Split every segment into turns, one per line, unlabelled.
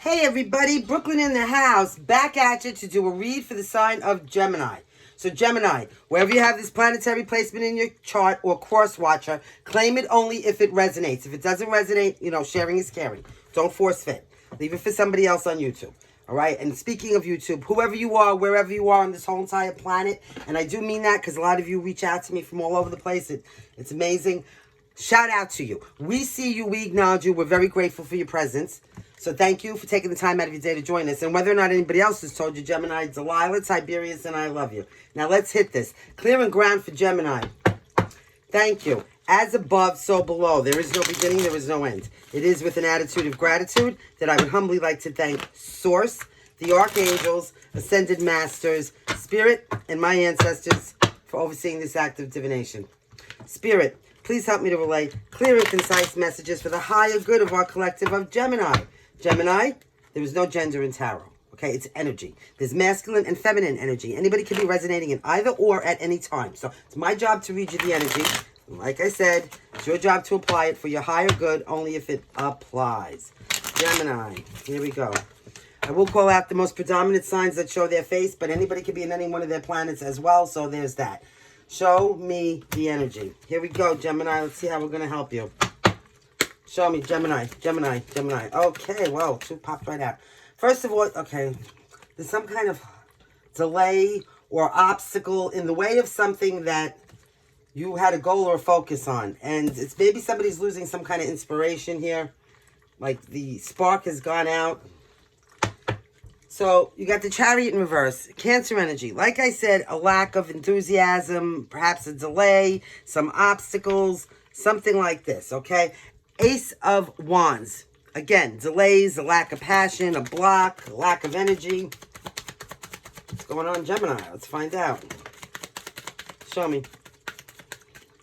Hey everybody, Brooklyn in the house, back at you to do a read for the sign of Gemini. So Gemini, wherever you have this planetary placement in your chart or cross watcher, claim it only if it resonates. If it doesn't resonate, sharing is caring. Don't force fit. Leave it for somebody else on YouTube. All right? And speaking of YouTube, whoever you are, wherever you are on this whole entire planet, and I do mean that because a lot of you reach out to me from all over the place. It's amazing. Shout out to you. We see you. We acknowledge you. We're very grateful for your presence. So thank you for taking the time out of your day to join us. And whether or not anybody else has told you, Gemini, Delilah, Tiberius, and I love you. Now let's hit this. Clearing ground for Gemini. Thank you. As above, so below. There is no beginning, there is no end. It is with an attitude of gratitude that I would humbly like to thank Source, the Archangels, Ascended Masters, Spirit, and my ancestors for overseeing this act of divination. Spirit, please help me to relay clear and concise messages for the higher good of our collective of Gemini. Gemini, there is no gender in tarot. Okay, it's energy. There's masculine and feminine energy. Anybody can be resonating in either or at any time. So it's my job to read you the energy. Like I said, it's your job to apply it for your higher good only if it applies. Gemini, here we go. I will call out the most predominant signs that show their face, but anybody can be in any one of their planets as well, so there's that. Show me the energy. Here we go, Gemini. Let's see how we're going to help you. Show me, Gemini, Gemini, Gemini. Okay, whoa, two popped right out. First of all, okay, there's some kind of delay or obstacle in the way of something that you had a goal or a focus on. And it's maybe somebody's losing some kind of inspiration here. Like the spark has gone out. So you got the Chariot in reverse. Cancer energy. Like I said, a lack of enthusiasm, perhaps a delay, some obstacles, something like this, okay? Ace of Wands. Again, delays, a lack of passion, a block, a lack of energy. What's going on, Gemini? Let's find out. Show me.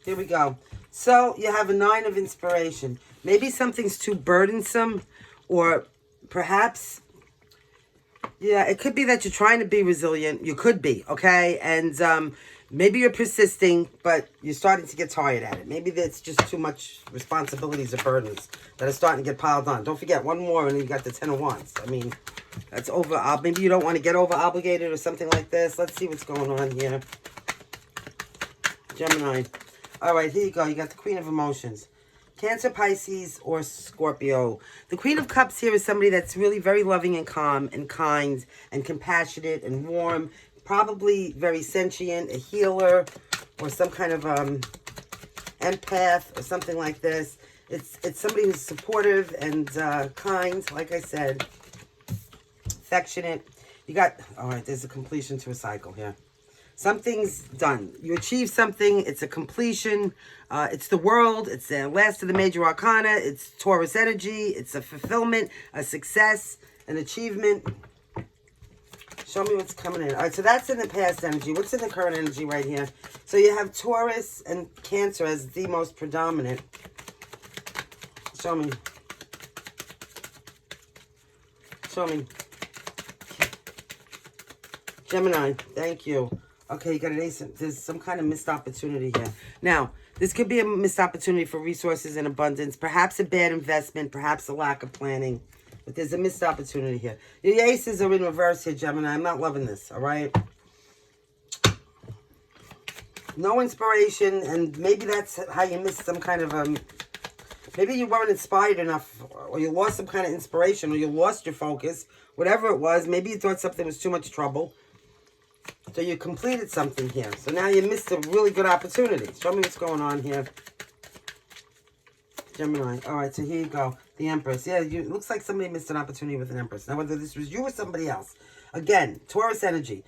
Here we go. So you have a 9 of inspiration. Maybe something's too burdensome, or perhaps, yeah, it could be that you're trying to be resilient. You could be, okay? And maybe you're persisting, but you're starting to get tired at it. Maybe it's just too much responsibilities or burdens that are starting to get piled on. Don't forget, one more and you got the 10 of Wands. I mean, that's over. Maybe you don't want to get over obligated or something like this. Let's see what's going on here. Gemini. All right, here you go. You got the Queen of Emotions. Cancer, Pisces, or Scorpio. The Queen of Cups here is somebody that's really very loving and calm and kind and compassionate and warm. Probably very sentient, a healer, or some kind of empath or something like this. It's somebody who's supportive and kind, like I said, affectionate. You got, all right, there's a completion to a cycle here. Something's done. You achieve something. It's a completion. It's the World. It's the last of the major arcana. It's Taurus energy. It's a fulfillment, a success, an achievement. Show me what's coming in. All right, so that's in the past energy. What's in the current energy right here? So you have Taurus and Cancer as the most predominant. Show me. Show me. Gemini, thank you. Okay, you got an ace. There's some kind of missed opportunity here. Now, this could be a missed opportunity for resources and abundance. Perhaps a bad investment. Perhaps a lack of planning. But there's a missed opportunity here. The aces are in reverse here, Gemini. I'm not loving this, all right? No inspiration, and maybe that's how you missed some kind of, maybe you weren't inspired enough, or you lost some kind of inspiration, or you lost your focus, whatever it was. Maybe you thought something was too much trouble. So you completed something here. So now you missed a really good opportunity. Show me what's going on here. Gemini. All right, so here you go. The Empress. Yeah, it looks like somebody missed an opportunity with an Empress. Now, whether this was you or somebody else. Again, Taurus energy.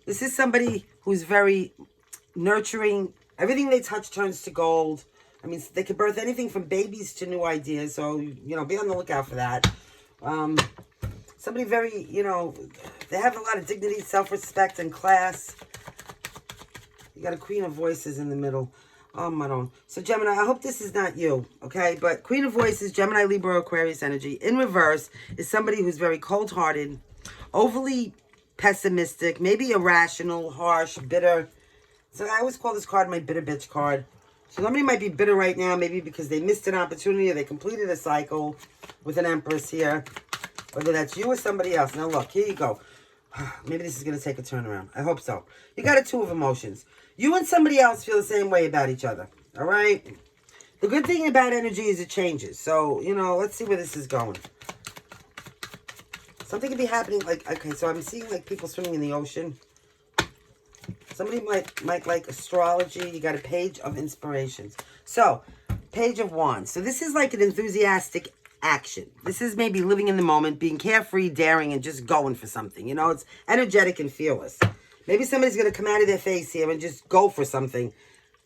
This is somebody who's very nurturing. Everything they touch turns to gold. I mean, they can birth anything from babies to new ideas. So, be on the lookout for that. Somebody very, they have a lot of dignity, self-respect, and class. You got a Queen of Voices in the middle. Oh, my own. So, Gemini, I hope this is not you, okay? But Queen of Voices, Gemini, Libra, Aquarius energy. In reverse is somebody who's very cold-hearted, overly pessimistic, maybe irrational, harsh, bitter. So I always call this card my bitter bitch card. So somebody might be bitter right now, maybe because they missed an opportunity or they completed a cycle with an Empress here. Whether that's you or somebody else. Now look, here you go. Maybe this is going to take a turnaround. I hope so. You got a 2 of emotions. You and somebody else feel the same way about each other. All right? The good thing about energy is it changes. So, you know, let's see where this is going. Something could be happening, like, okay, so I'm seeing, like, people swimming in the ocean. Somebody might like astrology. You got a page of inspirations. So, page of wands. So this is like an enthusiastic action. This is maybe living in the moment, being carefree, daring, and just going for something. You know, it's energetic and fearless. Maybe somebody's going to come out of their face here and just go for something.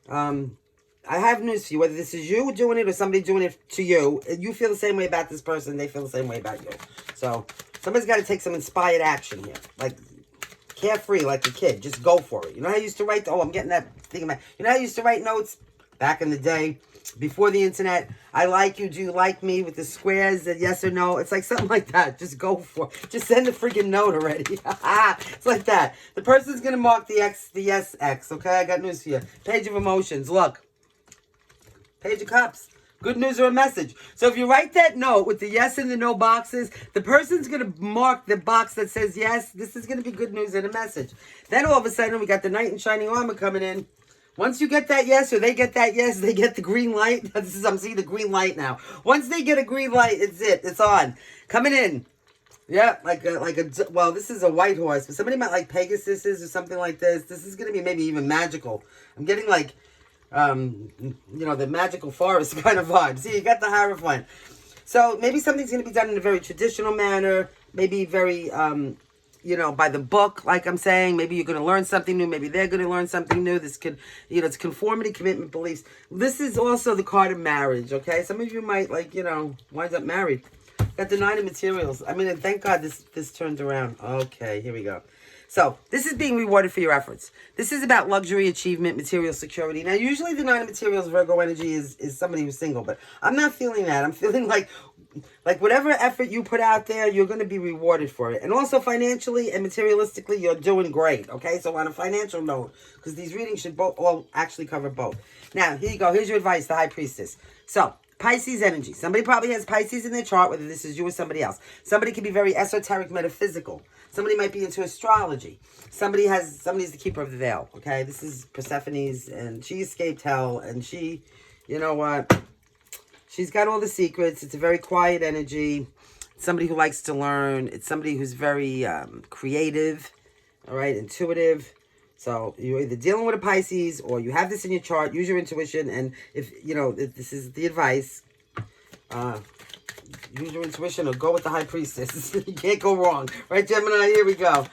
I have news for you. Whether this is you doing it or somebody doing it to you, you feel the same way about this person. They feel the same way about you. So, somebody's got to take some inspired action here. Like, carefree like a kid. Just go for it. You know how I used to write? Oh, I'm getting that thing. You know how I used to write notes back in the day? Before the internet, I like you, do you like me, with the squares, the yes or no. It's like something like that. Just go for it. Just send a freaking note already. It's like that. The person's going to mark the X, the yes X, okay? I got news for you. Page of emotions. Look. Page of cups. Good news or a message. So if you write that note with the yes and the no boxes, the person's going to mark the box that says yes. This is going to be good news and a message. Then all of a sudden, we got the knight in shining armor coming in. Once you get that yes, or they get that yes, they get the green light. I'm seeing the green light now. Once they get a green light, it's it. It's on. Coming in. Yeah, well, this is a white horse, but somebody might like Pegasus or something like this. This is going to be maybe even magical. I'm getting like, you know, the magical forest kind of vibe. See, you got the Hierophant. So maybe something's going to be done in a very traditional manner. Maybe very, you know, by the book, like I'm saying. Maybe you're going to learn something new. Maybe they're going to learn something new. This could, you know, it's conformity, commitment, beliefs. This is also the card of marriage, okay? Some of you might, like, you know, wind up married. Got the 9 of materials. I mean, and thank God this turned around. Okay, here we go. So, this is being rewarded for your efforts. This is about luxury, achievement, material security. Now, usually the 9 of materials, Virgo energy, is somebody who's single. But I'm not feeling that. I'm feeling like whatever effort you put out there, you're going to be rewarded for it. And also financially and materialistically, you're doing great. Okay, so on a financial note, because these readings should all actually cover both. Now, here you go. Here's your advice, the High Priestess. So, Pisces energy. Somebody probably has Pisces in their chart, whether this is you or somebody else. Somebody can be very esoteric, metaphysical. Somebody might be into astrology. Somebody's the keeper of the veil. Okay, this is Persephone's, and she escaped hell, and she, you know what? She's got all the secrets. It's a very quiet energy. It's somebody who likes to learn. It's somebody who's very creative, all right, intuitive. So you're either dealing with a Pisces or you have this in your chart. Use your intuition. And if, you know, if this is the advice, use your intuition or go with the High Priestess. You can't go wrong. Right, Gemini? Here we go.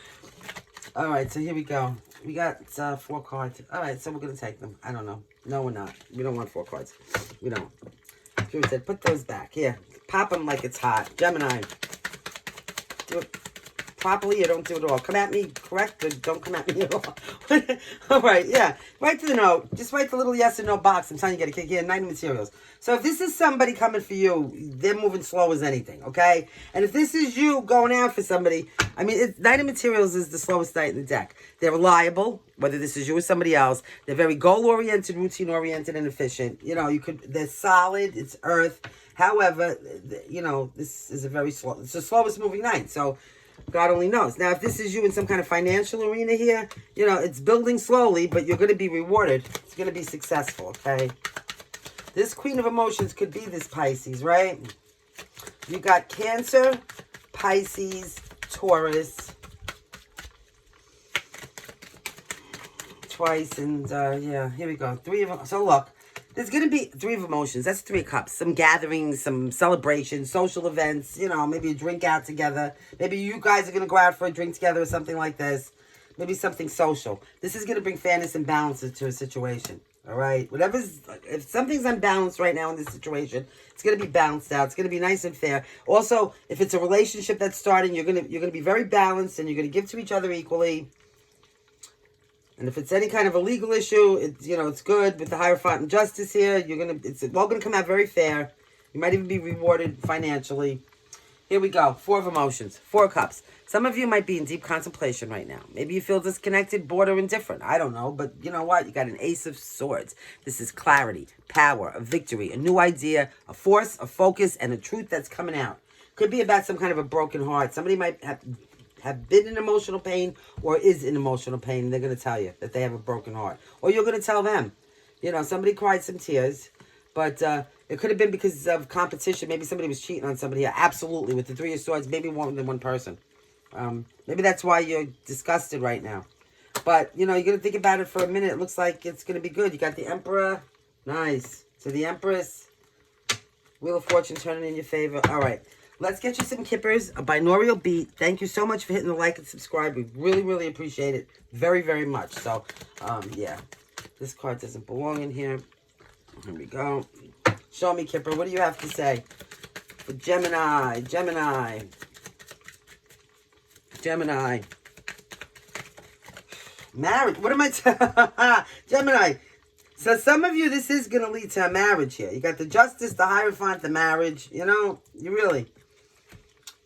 All right, so here we go. We got 4 cards. All right, so we're going to take them. I don't know. No, we're not. We don't want 4 cards. We don't. Drew said, put those back. Here. Pop them like it's hot. Gemini. Do it properly or don't do it at all. Come at me correct, but don't come at me at all. All right, yeah. Write to the note. Just write the little yes or no box. I'm telling you, get a kick here. 9 materials. So if this is somebody coming for you, they're moving slow as anything, okay? And if this is you going out for somebody, I mean, 9 materials is the slowest knight in the deck. They're reliable, whether this is you or somebody else. They're very goal-oriented, routine-oriented, and efficient. You know, they're solid. It's earth. However, you know, this is it's the slowest moving knight. So God only knows. Now, if this is you in some kind of financial arena here, you know, it's building slowly, but you're going to be rewarded. It's going to be successful, okay? This Queen of Emotions could be this Pisces, right? You got Cancer, Pisces, Taurus. Twice, and yeah, here we go. 3 of them. So look, there's going to be 3 of emotions. That's 3 of cups. Some gatherings, some celebrations, social events, you know, maybe a drink out together. Maybe you guys are going to go out for a drink together or something like this. Maybe something social. This is going to bring fairness and balance to a situation. All right? If something's unbalanced right now in this situation, it's going to be balanced out. It's going to be nice and fair. Also, if it's a relationship that's starting, you're going to be very balanced and you're going to give to each other equally. And if it's any kind of a legal issue, it's good with the Hierophant and Justice here. It's all gonna come out very fair. You might even be rewarded financially. Here we go. 4 of emotions, 4 cups. Some of you might be in deep contemplation right now. Maybe you feel disconnected, bored, or indifferent. I don't know, but you know what? You got an Ace of Swords. This is clarity, power, a victory, a new idea, a force, a focus, and a truth that's coming out. Could be about some kind of a broken heart. Somebody might have been in emotional pain or is in emotional pain. And they're going to tell you that they have a broken heart. Or you're going to tell them. You know, somebody cried some tears. But it could have been because of competition. Maybe somebody was cheating on somebody. Yeah, absolutely. With the Three of Swords, maybe more than one person. Maybe that's why you're disgusted right now. But, you know, you're going to think about it for a minute. It looks like it's going to be good. You got the Emperor. Nice. So the Empress. Wheel of Fortune turning in your favor. All right. Let's get you some Kippers. A binaural beat. Thank you so much for hitting the like and subscribe. We really, really appreciate it. Very, very much. So, yeah. This card doesn't belong in here. Here we go. Show me, Kipper. What do you have to say? For Gemini. Gemini. Gemini. Marriage. What am I Gemini. So some of you, this is going to lead to a marriage here. You got the Justice, the Hierophant, the marriage. You know, you really.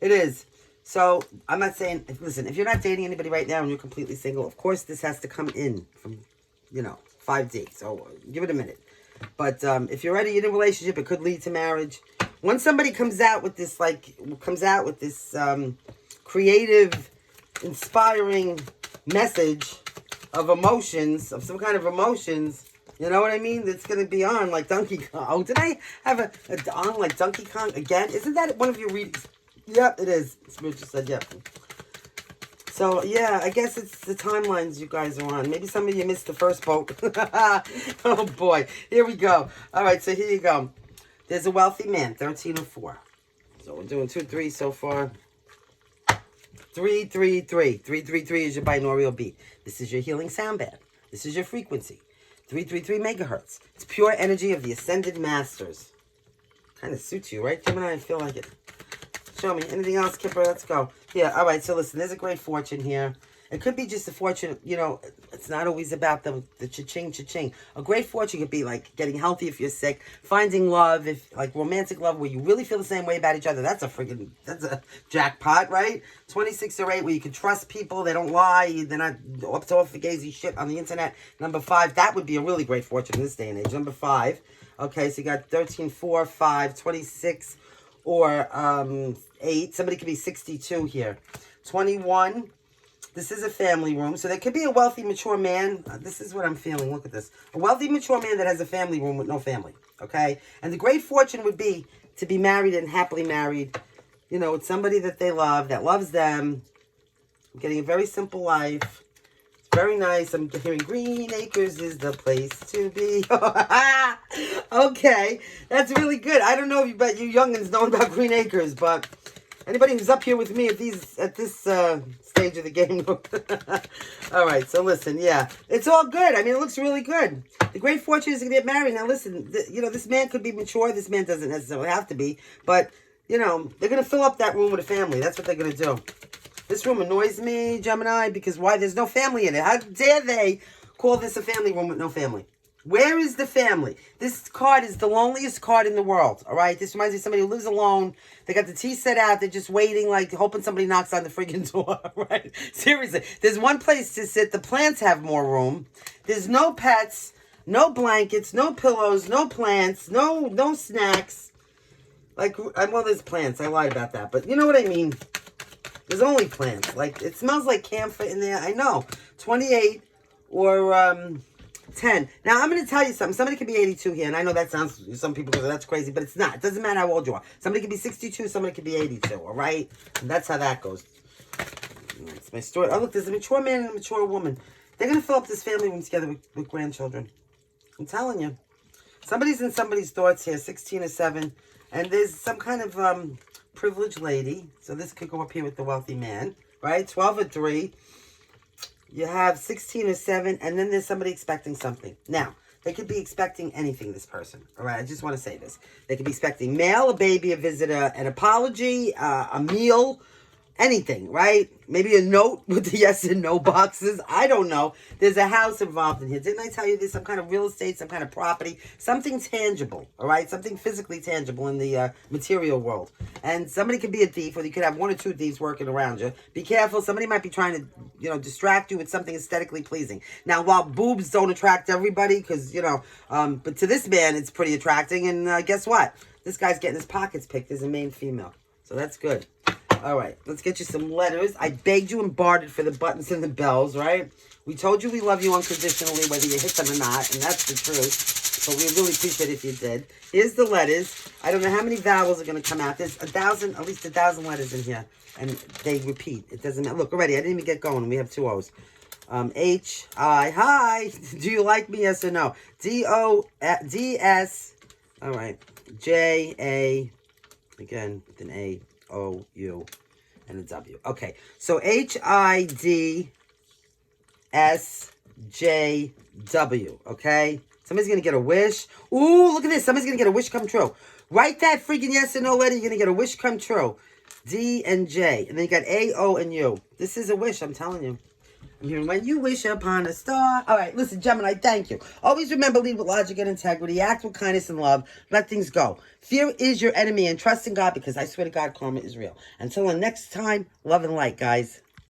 It is. So I'm not saying, listen, if you're not dating anybody right now and you're completely single, of course this has to come in from, you know, 5D. So give it a minute. But if you're already in a relationship, it could lead to marriage. When somebody comes out with this, creative, inspiring message of emotions, of some kind of emotions, you know what I mean? That's going to be on like Donkey Kong. Oh, did I have a on like Donkey Kong again? Isn't that one of your readings? Yep, it is. Spirit just said yep. So, yeah, I guess it's the timelines you guys are on. Maybe some of you missed the first boat. Oh, boy. Here we go. All right, so here you go. There's a wealthy man, 13 or 4. So we're doing 2, 3 so far. 3, 3, 3. 3, 3, 3 is your binaural beat. This is your healing sound band. This is your frequency. 333 megahertz. It's pure energy of the Ascended Masters. Kind of suits you, right, Gemini? I feel like it. Show me. Anything else, Kipper? Let's go. Yeah, all right. So listen, there's a great fortune here. It could be just a fortune, you know, it's not always about the cha-ching, cha-ching. A great fortune could be like getting healthy if you're sick, finding love, if like romantic love where you really feel the same way about each other. That's a jackpot, right? 26 or 8 where you can trust people. They don't lie. They're not up to all fugazi shit on the internet. Number 5, that would be a really great fortune in this day and age. Number 5. Okay, so you got 13, 4, 5, 26 or 8. Somebody could be 62 here. 21. This is a family room. So there could be a wealthy, mature man. This is what I'm feeling. Look at this. A wealthy, mature man that has a family room with no family. Okay? And the great fortune would be to be married and happily married. You know, with somebody that they love, that loves them. I'm getting a very simple life. It's very nice. I'm hearing Green Acres is the place to be. Okay. That's really good. I don't know if you youngins know about Green Acres, but anybody who's up here with me at this stage of the game. All right, so listen, yeah. It's all good. I mean, it looks really good. The great fortune is to get married. Now, listen, you know, this man could be mature. This man doesn't necessarily have to be. But, you know, they're going to fill up that room with a family. That's what they're going to do. This room annoys me, Gemini, because why? There's no family in it. How dare they call this a family room with no family? Where is the family? This card is the loneliest card in the world, all right? This reminds me of somebody who lives alone. They got the tea set out. They're just waiting, like, hoping somebody knocks on the friggin' door, right? Seriously. There's one place to sit. The plants have more room. There's no pets, no blankets, no pillows, no plants, no snacks. Like, well, there's plants. I lied about that. But you know what I mean? There's only plants. Like, it smells like camphor in there. I know. 28 or 10. Now, I'm going to tell you something. Somebody could be 82 here, and I know that sounds, some people go, that's crazy, but it's not. It doesn't matter how old you are. Somebody could be 62, somebody could be 82, all right? And that's how that goes. That's my story. Oh, look, there's a mature man and a mature woman. They're going to fill up this family room together with grandchildren. I'm telling you. Somebody's in somebody's thoughts here, 16 or 7, and there's some kind of privileged lady. So this could go up here with the wealthy man, right? 12 or 3. You have 16 or 7, and then there's somebody expecting something. Now, they could be expecting anything, this person. All right, I just want to say this. They could be expecting mail, a baby, a visitor, an apology, a meal, anything, right? Maybe a note with the yes and no boxes. I don't know. There's a house involved in here. Didn't I tell you there's some kind of real estate, some kind of property, something tangible, all right? Something physically tangible in the material world. And somebody could be a thief, or you could have 1 or 2 thieves working around you. Be careful. Somebody might be trying to, you know, distract you with something aesthetically pleasing. Now, while boobs don't attract everybody, because, you know, but to this man, it's pretty attracting. And guess what? This guy's getting his pockets picked as a main female. So that's good. All right, let's get you some letters. I begged you and bartered for the buttons and the bells, right? We told you we love you unconditionally, whether you hit them or not, and that's the truth. But we really appreciate it if you did. Here's the letters. I don't know how many vowels are going to come out. There's at least 1,000 letters in here, and they repeat. It doesn't matter. Look, already, I didn't even get going. We have 2 O's. H, I, hi. Do you like me, yes or no? D, O, D, S. All right. J, A, again, with an A, O, U, and a W. Okay, so H, I, D, S, J, W, okay? Somebody's going to get a wish. Ooh, look at this. Somebody's going to get a wish come true. Write that freaking yes or no letter. You're going to get a wish come true. D and J. And then you got A, O, and U. This is a wish, I'm telling you. I'm hearing when you wish upon a star. All right, listen, Gemini, thank you. Always remember, lead with logic and integrity. Act with kindness and love. Let things go. Fear is your enemy, and trust in God, because I swear to God, karma is real. Until the next time, love and light, guys.